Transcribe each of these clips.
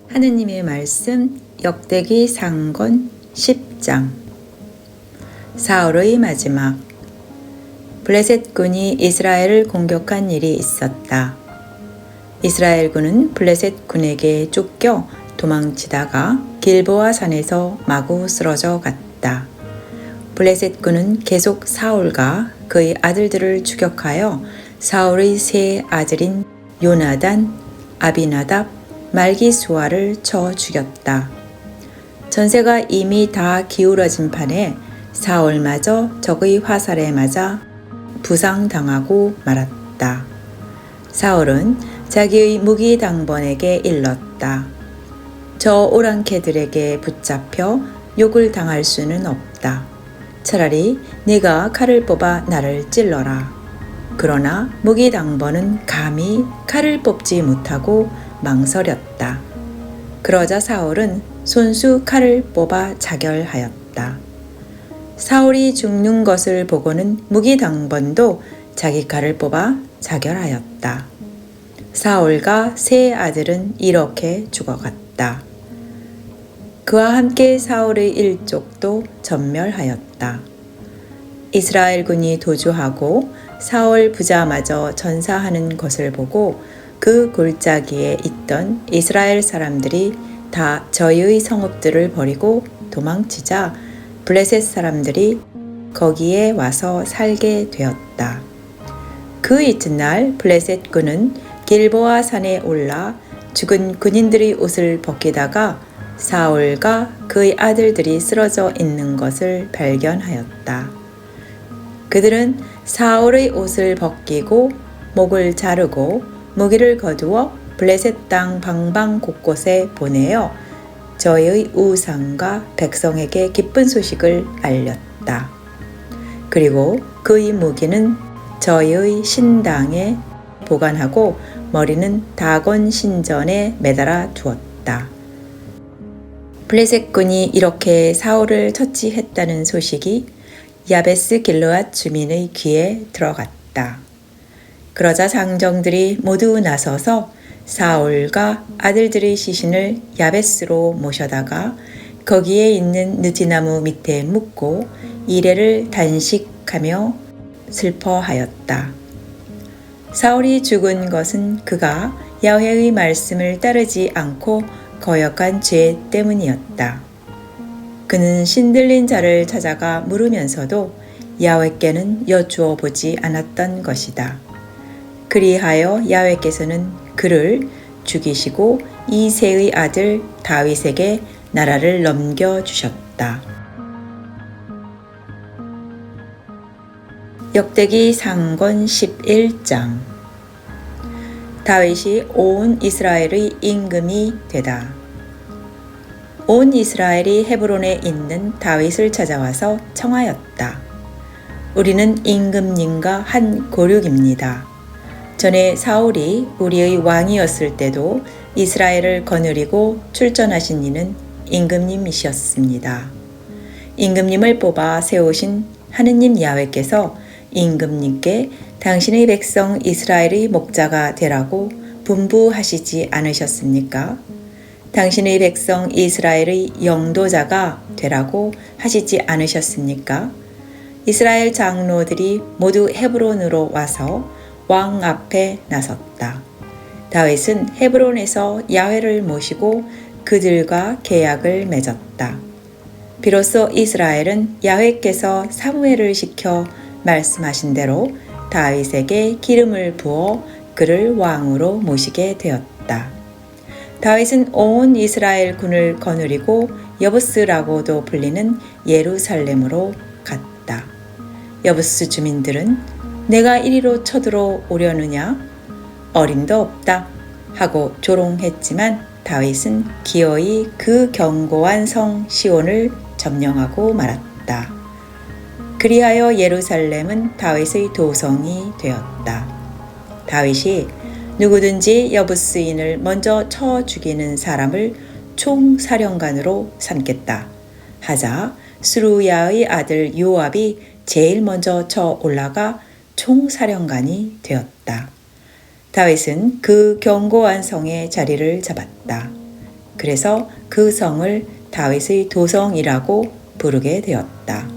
하느님의 말씀 역대기 상권 10장. 사울의 마지막. 블레셋군이 이스라엘을 공격한 일이 있었다. 이스라엘군은 블레셋군에게 쫓겨 도망치다가 길보아 산에서 마구 쓰러져 갔다. 블레셋군은 계속 사울과 그의 아들들을 추격하여 사울의 세 아들인 요나단, 아비나답, 말기수아를 쳐 죽였다. 전세가 이미 다 기울어진 판에 사울마저 적의 화살에 맞아 부상당하고 말았다. 사울은 자기의 무기당번에게 일렀다. 저 오랑캐들에게 붙잡혀 욕을 당할 수는 없다. 차라리 네가 칼을 뽑아 나를 찔러라. 그러나 무기당번은 감히 칼을 뽑지 못하고 망설였다. 그러자 사울은 손수 칼을 뽑아 자결하였다. 사울이 죽는 것을 보고는 무기당번도 자기 칼을 뽑아 자결하였다. 사울과 세 아들은 이렇게 죽어갔다. 그와 함께 사울의 일족도 전멸하였다. 이스라엘군이 도주하고 사울 부자마저 전사하는 것을 보고 그 골짜기에 있던 이스라엘 사람들이 다 저희의 성읍들을 버리고 도망치자 블레셋 사람들이 거기에 와서 살게 되었다. 그 이튿날 블레셋군은 길보아 산에 올라 죽은 군인들의 옷을 벗기다가 사울과 그의 아들들이 쓰러져 있는 것을 발견하였다. 그들은 사울의 옷을 벗기고 목을 자르고 무기를 거두어 블레셋 땅 방방 곳곳에 보내어 저희의 우상과 백성에게 기쁜 소식을 알렸다. 그리고 그의 무기는 저희의 신당에 보관하고 머리는 다곤 신전에 매달아 두었다. 블레셋군이 이렇게 사울을 처치했다는 소식이 야베스 길르앗 주민의 귀에 들어갔다. 그러자 장정들이 모두 나서서 사울과 아들들의 시신을 야베스로 모셔다가 거기에 있는 느티나무 밑에 묻고 이레를 단식하며 슬퍼하였다. 사울이 죽은 것은 그가 야훼의 말씀을 따르지 않고 거역한 죄 때문이었다. 그는 신들린 자를 찾아가 물으면서도 야훼께는 여쭈어 보지 않았던 것이다. 그리하여 야훼께서는 그를 죽이시고 이새의 아들 다윗에게 나라를 넘겨주셨다. 역대기 상권 11장. 다윗이 온 이스라엘의 임금이 되다. 온 이스라엘이 헤브론에 있는 다윗을 찾아와서 청하였다. 우리는 임금님과 한 고륙입니다. 전에 사울이 우리의 왕이었을 때도 이스라엘을 거느리고 출전하신 이는 임금님이셨습니다. 임금님을 뽑아 세우신 하느님 야훼께서 임금님께 당신의 백성 이스라엘의 목자가 되라고 분부하시지 않으셨습니까? 당신의 백성 이스라엘의 영도자가 되라고 하시지 않으셨습니까? 이스라엘 장로들이 모두 헤브론으로 와서 왕 앞에 나섰다. 다윗은 헤브론에서 야훼를 모시고 그들과 계약을 맺었다. 비로소 이스라엘은 야훼께서 사무엘을 시켜 말씀하신 대로 다윗에게 기름을 부어 그를 왕으로 모시게 되었다. 다윗은 온 이스라엘 군을 거느리고 여부스라고도 불리는 예루살렘으로 갔다. 여부스 주민들은 내가 이리로 쳐들어오려느냐? 어림도 없다 하고 조롱했지만 다윗은 기어이 그 견고한 성 시온을 점령하고 말았다. 그리하여 예루살렘은 다윗의 도성이 되었다. 다윗이 누구든지 여부스인을 먼저 쳐 죽이는 사람을 총사령관으로 삼겠다 하자 스루야의 아들 요압이 제일 먼저 쳐 올라가 총사령관이 되었다. 다윗은 그 견고한 성에 자리를 잡았다. 그래서 그 성을 다윗의 도성이라고 부르게 되었다.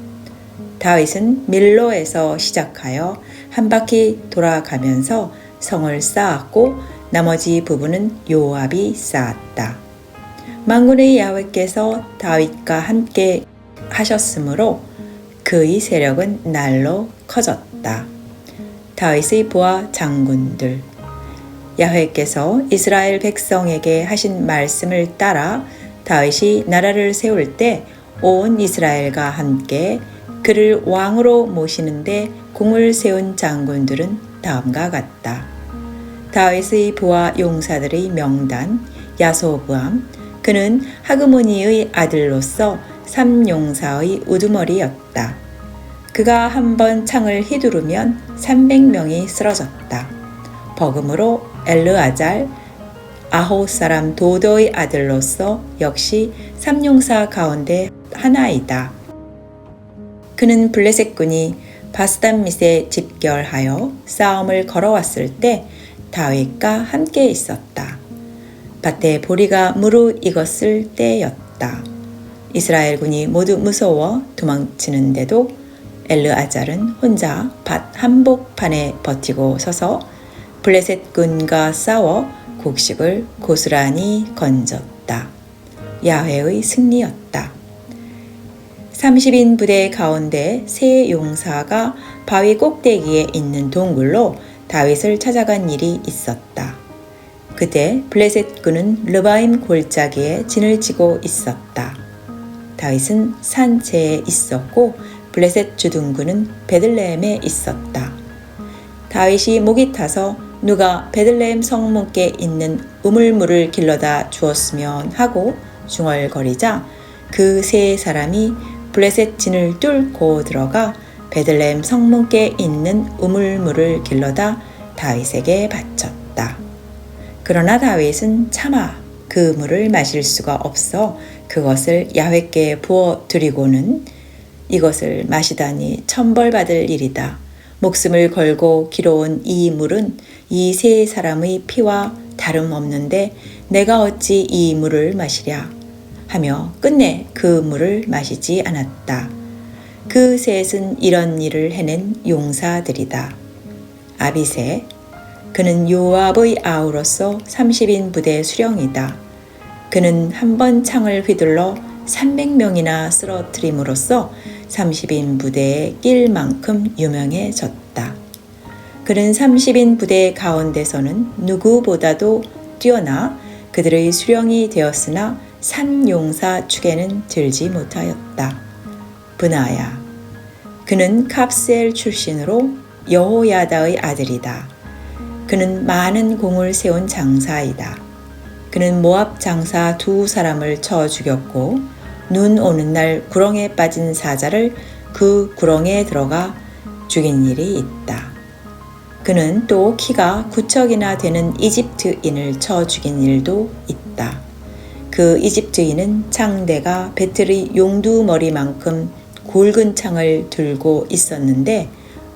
다윗은 밀로에서 시작하여 한 바퀴 돌아가면서 성을 쌓았고 나머지 부분은 요압이 쌓았다. 만군의 야훼께서 다윗과 함께 하셨으므로 그의 세력은 날로 커졌다. 다윗의 부하 장군들. 야훼께서 이스라엘 백성에게 하신 말씀을 따라 다윗이 나라를 세울 때 온 이스라엘과 함께 그를 왕으로 모시는데 공을 세운 장군들은 다음과 같다. 다윗의 부하 용사들의 명단 야소부암. 그는 하그모니의 아들로서 삼용사의 우두머리였다. 그가 한번 창을 휘두르면 300명이 쓰러졌다. 버금으로 엘르아잘 아호 사람 도도의 아들로서 역시 삼용사 가운데 하나이다. 그는 블레셋군이 바스단밋에 집결하여 싸움을 걸어왔을 때 다윗과 함께 있었다. 밭에 보리가 무르익었을 때였다. 이스라엘군이 모두 무서워 도망치는데도 엘르아잘은 혼자 밭 한복판에 버티고 서서 블레셋군과 싸워 곡식을 고스란히 건졌다. 야훼의 승리였다. 30인 부대 가운데 세 용사가 바위 꼭대기에 있는 동굴로 다윗을 찾아간 일이 있었다. 그때 블레셋군은 르바임 골짜기에 진을 치고 있었다. 다윗은 산채에 있었고 블레셋 주둔군은 베들레헴에 있었다. 다윗이 목이 타서 누가 베들레헴 성문께 있는 우물물을 길러다 주었으면 하고 중얼거리자 그 세 사람이 블레셋 진을 뚫고 들어가 베들레헴 성문께 있는 우물물을 길러다 다윗에게 바쳤다. 그러나 다윗은 차마 그 물을 마실 수가 없어 그것을 야훼께 부어 드리고는 이것을 마시다니 천벌받을 일이다. 목숨을 걸고 길어온 이 물은 이 세 사람의 피와 다름없는데 내가 어찌 이 물을 마시랴 하며 끝내 그 물을 마시지 않았다. 그 셋은 이런 일을 해낸 용사들이다. 아비새. 그는 요압의 아우로서 30인 부대 수령이다. 그는 한 번 창을 휘둘러 300명이나 쓰러뜨림으로써 30인 부대에 낄 만큼 유명해졌다. 그는 30인 부대 가운데서는 누구보다도 뛰어나 그들의 수령이 되었으나 삼용사 축에는 들지 못하였다. 브나야. 그는 갑셀 출신으로 여호야다의 아들이다. 그는 많은 공을 세운 장사이다. 그는 모압 장사 2사람을 쳐 죽였고 눈 오는 날 구렁에 빠진 사자를 그 구렁에 들어가 죽인 일이 있다. 그는 또 키가 9척이나 되는 이집트인을 쳐 죽인 일도 있다. 그 이집트인은 창대가 배틀의 용두머리만큼 굵은 창을 들고 있었는데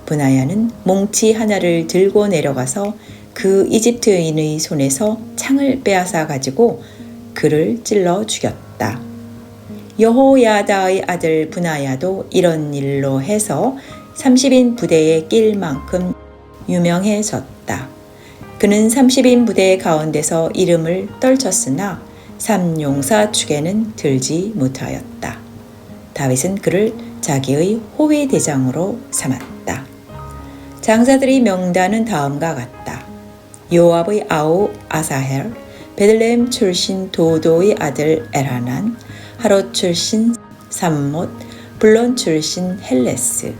브나야는 몽치 하나를 들고 내려가서 그 이집트인의 손에서 창을 빼앗아 가지고 그를 찔러 죽였다. 여호야다의 아들 브나야도 이런 일로 해서 30인 부대에 낄 만큼 유명해졌다. 그는 30인 부대 가운데서 이름을 떨쳤으나 삼용사 축에는 들지 못하였다. 다윗은 그를 자기의 호위 대장으로 삼았다. 장사들의 명단은 다음과 같다. 요압의 아우 아사헬, 베들레헴 출신 도도의 아들 엘하난, 하롯 출신 삼못, 블론 출신 헬레스,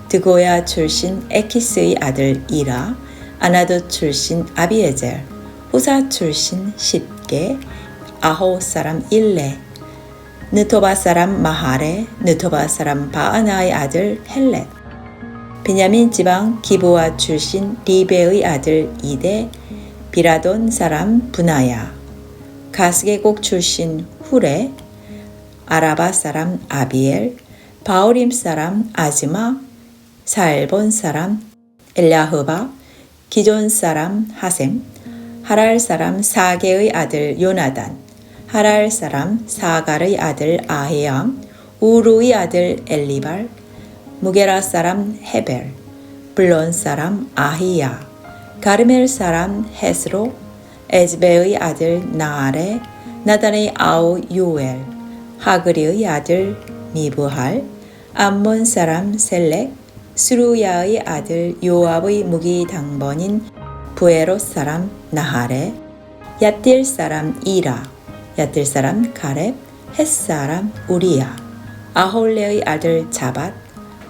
드고야 출신 에키스의 아들 이라, 아나도 출신 아비에젤, 후사 출신 십게, 아호 사람 일레, 느토바 사람 마하레, 느토바 사람 바아나의 아들 헬렛, 베냐민 지방 기브와 출신 리베의 아들 이데, 비라돈 사람 브나야, 가스게곡 출신 후레, 아라바 사람 아비엘, 바오림 사람 아즈마, 살본 사람 엘야흐바, 기존 사람 하셈, 하랄 사람 사게의 아들 요나단, 하랄 사람 사갈의 아들 아히암, 우루의 아들 엘리발, 무게라 사람 헤벨, 블론 사람 아히야, 가르멜 사람 헤스로, 에즈베의 아들 나아레, 나단의 아우 요엘, 하그리의 아들 미브할, 암몬 사람 셀렉, 스루야의 아들 요압의 무기 당번인 부에롯 사람 나하레, 얏딜 사람 이라, 얏딜 사람 가렙, 헷 사람 우리야, 아홀레의 아들 자밧,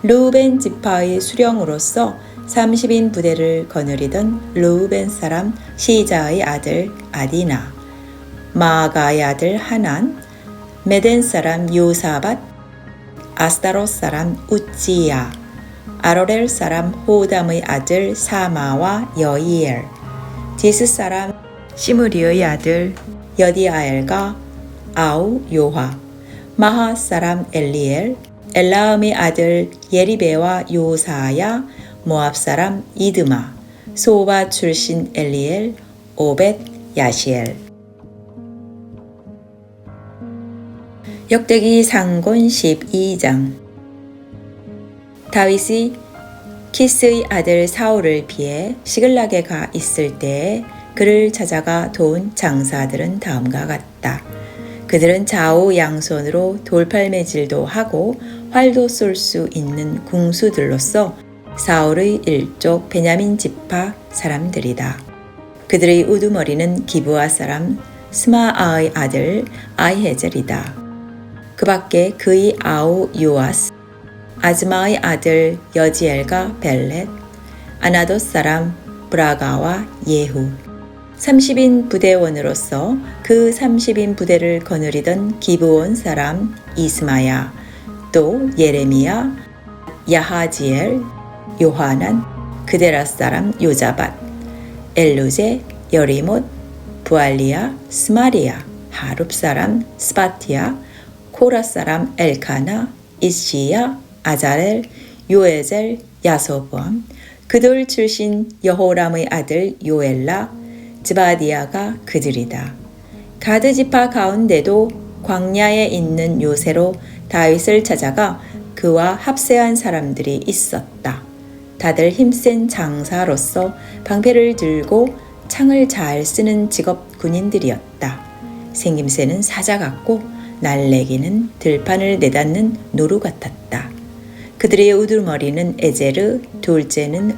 르우벤 지파의 수령으로서 30인 부대를 거느리던 르우벤 사람 시자의 아들 아디나, 마아가의 아들 하난, 메덴 사람 요사밧, 아스타롯 사람 우찌야, 아로렐 사람 호담의 아들 사마와 여이엘, 디스 사람 시므리의 아들 여디아엘과 아우 요화, 마하 사람 엘리엘, 엘라음의 아들 예리베와 요사야, 모압 사람 이드마, 소바 출신 엘리엘, 오벳 야시엘. 역대기 상권 12장. 다윗이 키스의 아들 사울을 피해 시글락에 가 있을 때에 그를 찾아가 도운 장사들은 다음과 같다. 그들은 좌우 양손으로 돌팔매질도 하고 활도 쏠 수 있는 궁수들로서 사울의 일족 베냐민 지파 사람들이다. 그들의 우두머리는 기브아 사람 스마아의 아들 아히에젤이다. 그 밖에 그의 아우 요아스, 아즈마의 아들 여지엘과 벨렛, 아나돗 사람 브라가와 예후, 30인 부대원으로서 그 30인 부대를 거느리던 기브온 사람 이스마야, 또 예레미야, 야하지엘, 요하난, 그데라 사람 요자밧, 엘루제, 여리못, 부알리야, 스마리야, 하룹 사람 스바티야, 코라 사람 엘카나, 이시야, 아자렐, 요에젤, 야소보암, 그돌 출신 여호람의 아들 요엘라, 즈바디아가 그들이다. 가드 지파 가운데도 광야에 있는 요새로 다윗을 찾아가 그와 합세한 사람들이 있었다. 다들 힘센 장사로서 방패를 들고 창을 잘 쓰는 직업 군인들이었다. 생김새는 사자 같고 날래기는 들판을 내닫는 노루 같았다. 그들의 우두머리는 에제르, 둘째는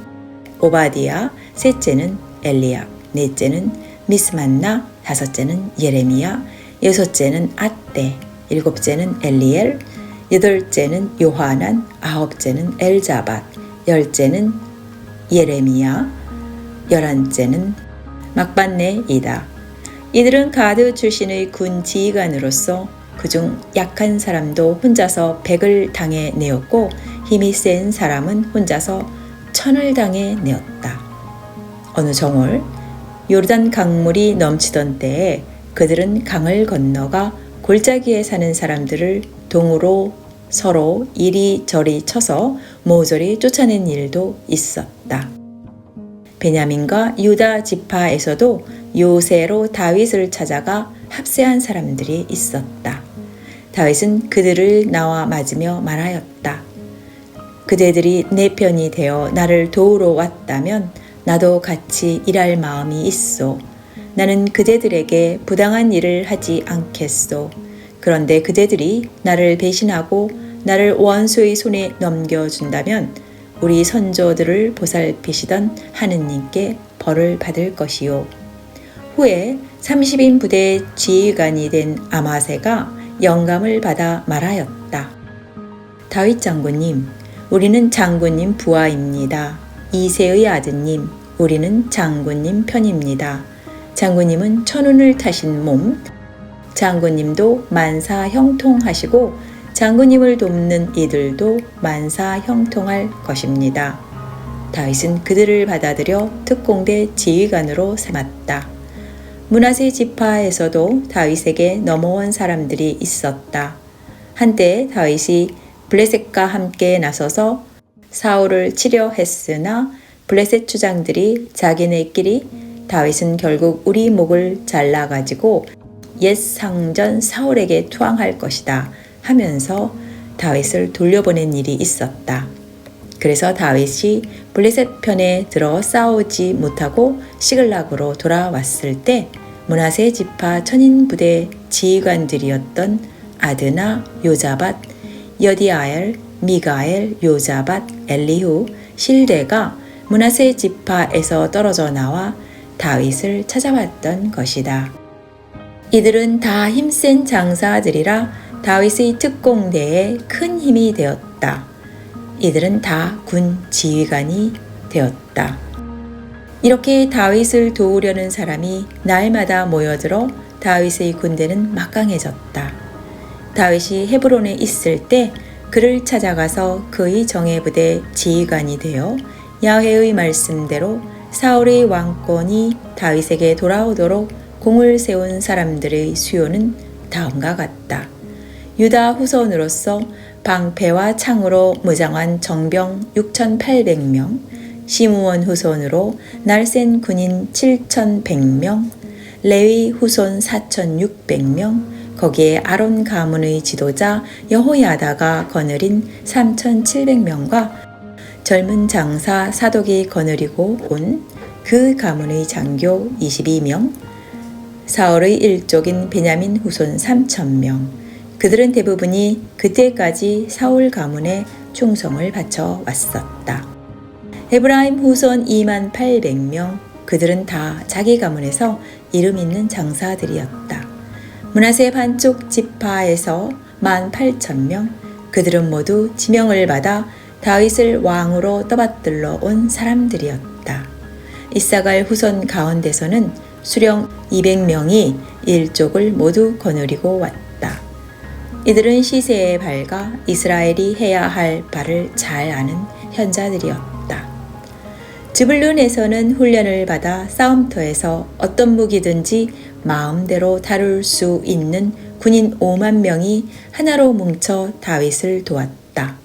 오바디야, 셋째는 엘리압, 넷째는 미스만나, 다섯째는 예레미야, 여섯째는 앗대, 일곱째는 엘리엘, 여덟째는 요하난, 아홉째는 엘자밧, 열째는 예레미야, 열한째는 막반네이다. 이들은 가드 출신의 군 지휘관으로서 그중 약한 사람도 혼자서 100을 당해 내었고 힘이 센 사람은 혼자서 1000을 당해 내었다. 어느 정월 요르단 강물이 넘치던 때에 그들은 강을 건너가 골짜기에 사는 사람들을 동으로 서로 이리저리 쳐서 모조리 쫓아낸 일도 있었다. 베냐민과 유다 지파에서도 요새로 다윗을 찾아가 합세한 사람들이 있었다. 다윗은 그들을 나와 맞으며 말하였다. 그대들이 내 편이 되어 나를 도우러 왔다면 나도 같이 일할 마음이 있소. 나는 그대들에게 부당한 일을 하지 않겠소. 그런데 그대들이 나를 배신하고 나를 원수의 손에 넘겨준다면 우리 선조들을 보살피시던 하느님께 벌을 받을 것이요. 후에 30인 부대의 지휘관이 된 아마세가 영감을 받아 말하였다. 다윗 장군님, 우리는 장군님 부하입니다. 이새의 아드님, 우리는 장군님 편입니다. 장군님은 천운을 타신 몸, 장군님도 만사 형통하시고 장군님을 돕는 이들도 만사 형통할 것입니다. 다윗은 그들을 받아들여 특공대 지휘관으로 삼았다. 므낫세 지파에서도 다윗에게 넘어온 사람들이 있었다. 한때 다윗이 블레셋과 함께 나서서 사울을 치려 했으나 블레셋 추장들이 자기네끼리 다윗은 결국 우리 목을 잘라가지고 옛 상전 사울에게 투항할 것이다 하면서 다윗을 돌려보낸 일이 있었다. 그래서 다윗이 블레셋 편에 들어 싸우지 못하고 시글락으로 돌아왔을 때 므낫세 지파 천인 부대 지휘관들이었던 아드나, 요자밧, 여디아엘, 미가엘, 요자밧, 엘리후, 실대가 므낫세 지파에서 떨어져 나와 다윗을 찾아왔던 것이다. 이들은 다 힘센 장사들이라 다윗의 특공대에 큰 힘이 되었다. 이들은 다 군 지휘관이 되었다. 이렇게 다윗을 도우려는 사람이 날마다 모여들어 다윗의 군대는 막강해졌다. 다윗이 헤브론에 있을 때 그를 찾아가서 그의 정예부대 지휘관이 되어 야훼의 말씀대로 사울의 왕권이 다윗에게 돌아오도록 공을 세운 사람들의 수요는 다음과 같다. 유다 후손으로서 방패와 창으로 무장한 정병 6,800명, 시므온 후손으로 날쌘 군인 7,100명, 레위 후손 4,600명, 거기에 아론 가문의 지도자 여호야다가 거느린 3,700명과 젊은 장사 사독이 거느리고 온 그 가문의 장교 22명, 사울의 일족인 베냐민 후손 3,000명, 그들은 대부분이 그때까지 사울 가문에 충성을 바쳐 왔었다. 에브라임 후손 28,000명, 그들은 다 자기 가문에서 이름 있는 장사들이었다. 므낫세 반쪽 지파에서 18,000명, 그들은 모두 지명을 받아 다윗을 왕으로 떠받들러 온 사람들이었다. 이사갈 후손 가운데서는 수령 200명이 일족을 모두 거느리고 왔다. 이들은 시세에 밝아 이스라엘이 해야 할 바를 잘 아는 현자들이었다. 즈불룬에서는 훈련을 받아 싸움터에서 어떤 무기든지 마음대로 다룰 수 있는 군인 5만 명이 하나로 뭉쳐 다윗을 도왔다.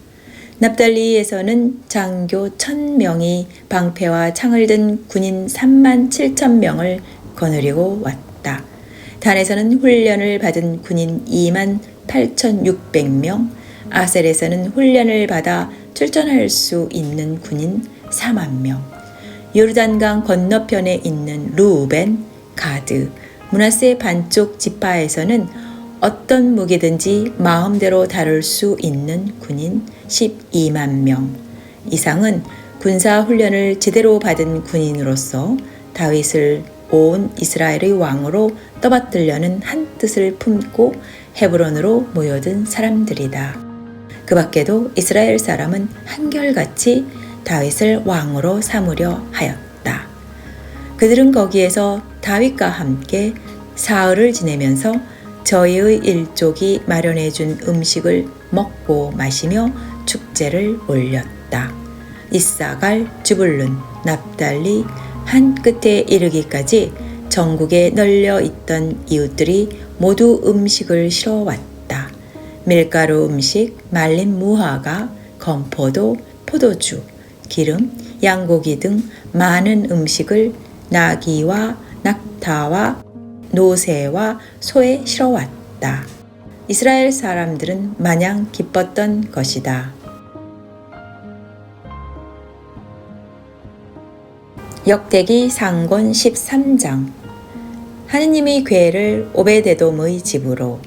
납달리에서는 장교 1,000명이 방패와 창을 든 군인 37,000명을 거느리고 왔다. 단에서는 훈련을 받은 군인 28,600명, 아셀에서는 훈련을 받아 출전할 수 있는 군인 4만 명, 요르단강 건너편에 있는 루벤, 가드, 므낫세 반쪽 지파에서는 어떤 무기든지 마음대로 다룰 수 있는 군인 12만 명 이상은 군사훈련을 제대로 받은 군인으로서 다윗을 온 이스라엘의 왕으로 떠받들려는 한 뜻을 품고 헤브론으로 모여든 사람들이다. 그 밖에도 이스라엘 사람은 한결같이 다윗을 왕으로 삼으려 하였다. 그들은 거기에서 다윗과 함께 사흘을 지내면서 저희의 일족이 마련해 준 음식을 먹고 마시며 축제를 올렸다. 이사갈, 즈불룬, 납달리 한 끝에 이르기까지 전국에 널려 있던 이웃들이 모두 음식을 실어 왔다. 밀가루 음식, 말린 무화과, 건포도, 포도주, 기름, 양고기 등 많은 음식을 나귀와 낙타와 노새와 소에 실어왔다. 이스라엘 사람들은 마냥 기뻤던 것이다. 역대기 상권 13장. 하느님의 궤를 오베데돔의 집으로.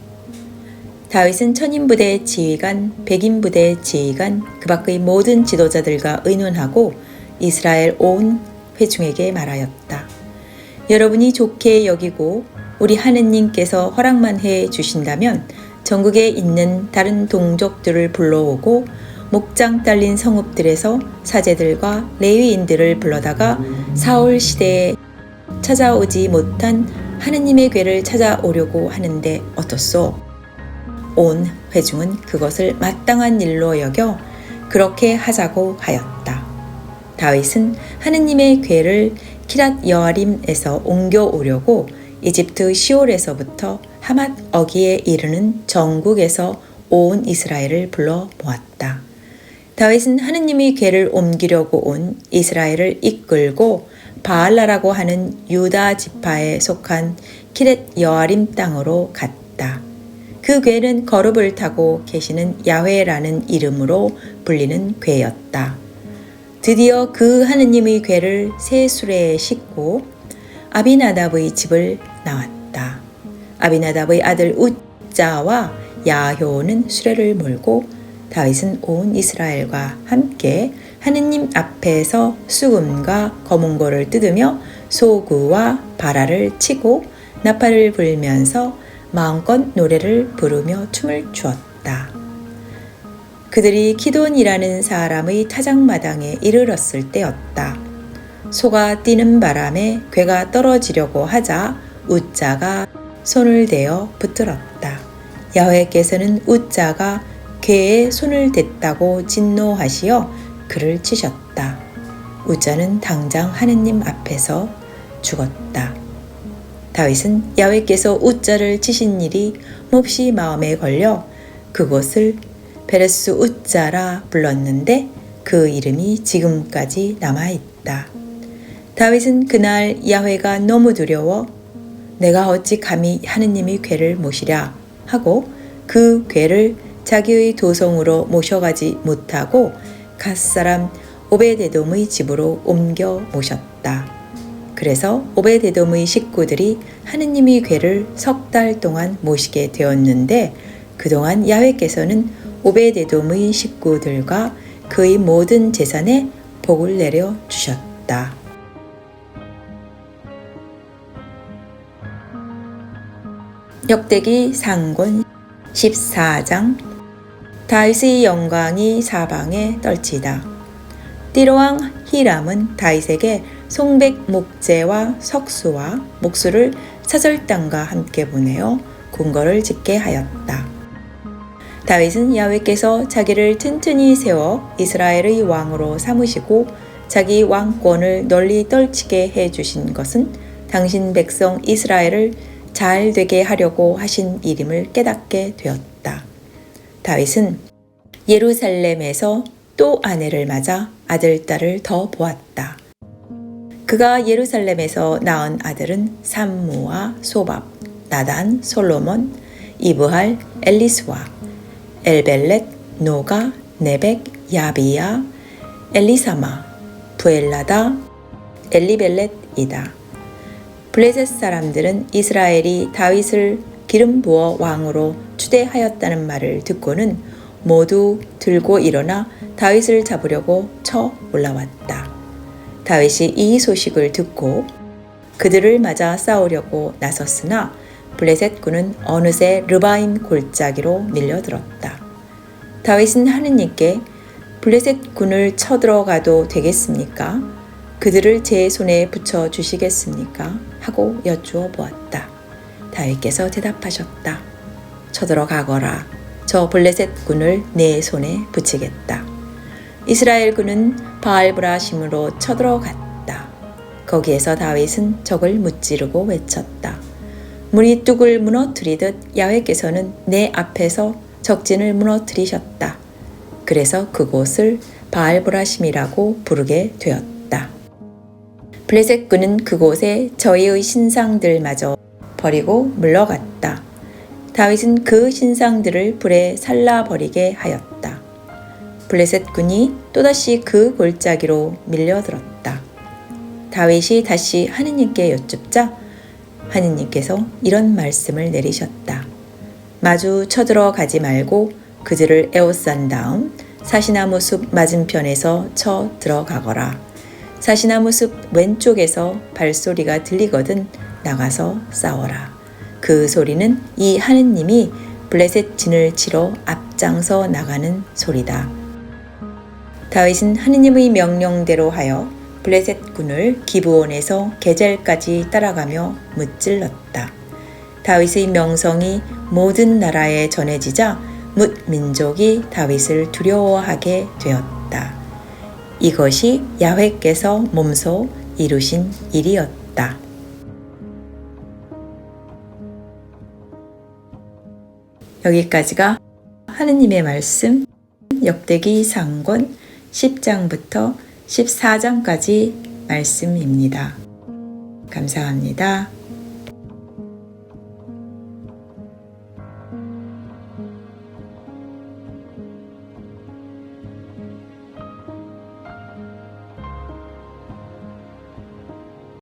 다윗은 천인부대 지휘관, 백인부대 지휘관, 그 밖의 모든 지도자들과 의논하고 이스라엘 온 회중에게 말하였다. 여러분이 좋게 여기고 우리 하느님께서 허락만 해 주신다면 전국에 있는 다른 동족들을 불러오고 목장 딸린 성읍들에서 사제들과 레위인들을 불러다가 사울 시대에 찾아오지 못한 하느님의 궤를 찾아오려고 하는데 어떻소? 온 회중은 그것을 마땅한 일로 여겨 그렇게 하자고 하였다. 다윗은 하느님의 궤를 키랏 여아림에서 옮겨오려고 이집트 시올에서부터 하맛 어기에 이르는 전국에서 온 이스라엘을 불러 모았다. 다윗은 하느님의 궤를 옮기려고 온 이스라엘을 이끌고 바알라라고 하는 유다 지파에 속한 키렛 여아림 땅으로 갔다. 그 궤는 거룹을 타고 계시는 야훼라는 이름으로 불리는 궤였다. 드디어 그 하느님의 궤를 새 수레에 싣고 아비나답의 집을 나왔다. 아비나답의 아들 웃자와 야효는 수레를 몰고 다윗은 온 이스라엘과 함께 하느님 앞에서 수금과 거문고를 뜯으며 소구와 바라를 치고 나팔을 불면서 마음껏 노래를 부르며 춤을 추었다. 그들이 기돈이라는 사람의 타작마당에 이르렀을 때였다. 소가 뛰는 바람에 궤가 떨어지려고 하자 웃자가 손을 대어 붙들었다. 야훼께서는 웃자가 궤에 손을 댔다고 진노하시어 그를 치셨다. 웃자는 당장 하느님 앞에서 죽었다. 다윗은 야훼께서 웃자를 치신 일이 몹시 마음에 걸려 그곳을 베레스 웃자라 불렀는데 그 이름이 지금까지 남아있다. 다윗은 그날 야훼가 너무 두려워 내가 어찌 감히 하느님의 궤를 모시랴 하고 그 궤를 자기의 도성으로 모셔가지 못하고 갓사람 오베데돔의 집으로 옮겨 모셨다. 그래서 오베데돔의 식구들이 하느님의 궤를 3달 동안 모시게 되었는데 그동안 야훼께서는 오베데돔의 식구들과 그의 모든 재산에 복을 내려 주셨다. 역대기 상권 14장 다윗의 영광이 사방에 떨치다. 띠로왕 히람은 다윗에게 송백 목재와 석수와 목수를 사절단과 함께 보내어 궁궐을 짓게 하였다. 다윗은 야훼께서 자기를 튼튼히 세워 이스라엘의 왕으로 삼으시고 자기 왕권을 널리 떨치게 해주신 것은 당신 백성 이스라엘을 잘 되게 하려고 하신 일임을 깨닫게 되었다. 다윗은 예루살렘에서 또 아내를 맞아 아들, 딸을 더 보았다. 그가 예루살렘에서 낳은 아들은 삼무와 소밥, 나단, 솔로몬, 이브할, 엘리스와, 엘벨렛, 노가, 네벡, 야비야, 엘리사마, 부엘라다, 엘리벨렛이다. 블레셋 사람들은 이스라엘이 다윗을 기름 부어 왕으로 추대하였다는 말을 듣고는 모두 들고 일어나 다윗을 잡으려고 쳐 올라왔다. 다윗이 이 소식을 듣고 그들을 맞아 싸우려고 나섰으나 블레셋 군은 어느새 르바임 골짜기로 밀려들었다. 다윗은 하느님께 블레셋 군을 쳐들어가도 되겠습니까? 그들을 제 손에 붙여 주시겠습니까? 하고 여쭈어 보았다. 다윗께서 대답하셨다. 쳐들어가거라. 저 블레셋 군을 내 손에 붙이겠다. 이스라엘 군은 바알브라심으로 쳐들어갔다. 거기에서 다윗은 적을 무찌르고 외쳤다. 물이 뚝을 무너뜨리듯 야훼께서는 내 앞에서 적진을 무너뜨리셨다. 그래서 그곳을 바알브라심이라고 부르게 되었다. 블레셋 군은 그곳에 저희의 신상들마저 버리고 물러갔다. 다윗은 그 신상들을 불에 살라버리게 하였다. 블레셋 군이 또다시 그 골짜기로 밀려들었다. 다윗이 다시 하느님께 여쭙자 하느님께서 이런 말씀을 내리셨다. 마주 쳐들어가지 말고 그들을 에워싼 다음 사시나무 숲 맞은편에서 쳐 들어가거라. 사시나무 숲 왼쪽에서 발소리가 들리거든 나가서 싸워라. 그 소리는 이 하느님이 블레셋 진을 치러 앞장서 나가는 소리다. 다윗은 하느님의 명령대로 하여 블레셋 군을 기브온에서 게젤까지 따라가며 무찔렀다. 다윗의 명성이 모든 나라에 전해지자 뭇 민족이 다윗을 두려워하게 되었다. 이것이 야훼께서 몸소 이루신 일이었다. 여기까지가 하느님의 말씀 역대기 상권 10장부터 14장까지 말씀입니다. 감사합니다.